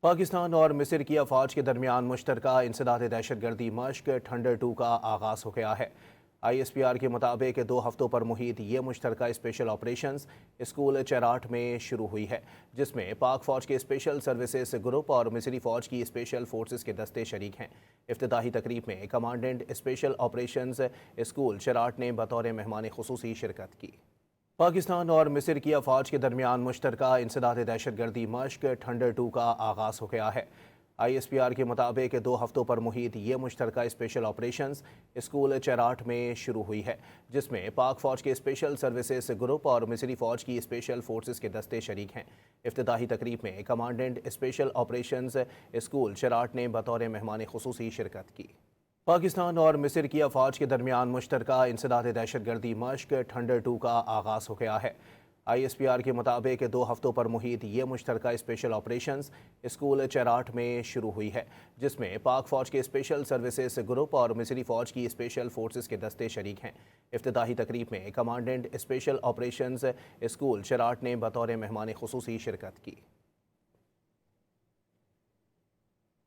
پاکستان اور مصر کی افواج کے درمیان مشترکہ انسداد دہشت گردی مشق تھنڈر 2 کا آغاز ہو گیا ہے۔ آئی ایس پی آر کے مطابق 2 ہفتوں پر محیط یہ مشترکہ اسپیشل آپریشنز اسکول چراٹ میں شروع ہوئی ہے، جس میں پاک فوج کے اسپیشل سروسز گروپ اور مصری فوج کی اسپیشل فورسز کے دستے شریک ہیں۔ افتتاحی تقریب میں commandant special operations school Cherat نے بطور مہمان خصوصی شرکت کی۔ پاکستان اور مصر کی افواج کے درمیان مشترکہ انسداد دہشت گردی مشق تھنڈر 2 کا آغاز ہو گیا ہے۔ آئی ایس پی آر کے مطابق 2 ہفتوں پر محیط یہ مشترکہ اسپیشل آپریشنز اسکول چراٹ میں شروع ہوئی ہے، جس میں پاک فوج کے اسپیشل سروسز گروپ اور مصری فوج کی اسپیشل فورسز کے دستے شریک ہیں۔ افتتاحی تقریب میں commandant special operations school Cherat نے بطور مہمان خصوصی شرکت کی۔ پاکستان اور مصر کی افواج کے درمیان مشترکہ انسداد دہشت گردی مشق تھنڈر 2 کا آغاز ہو گیا ہے۔ آئی ایس پی آر کے مطابق 2 ہفتوں پر محیط یہ مشترکہ اسپیشل آپریشنز اسکول چراٹ میں شروع ہوئی ہے، جس میں پاک فوج کے اسپیشل سروسز گروپ اور مصری فوج کی اسپیشل فورسز کے دستے شریک ہیں۔ افتتاحی تقریب میں commandant special operations school Cherat نے بطور مہمان خصوصی شرکت کی۔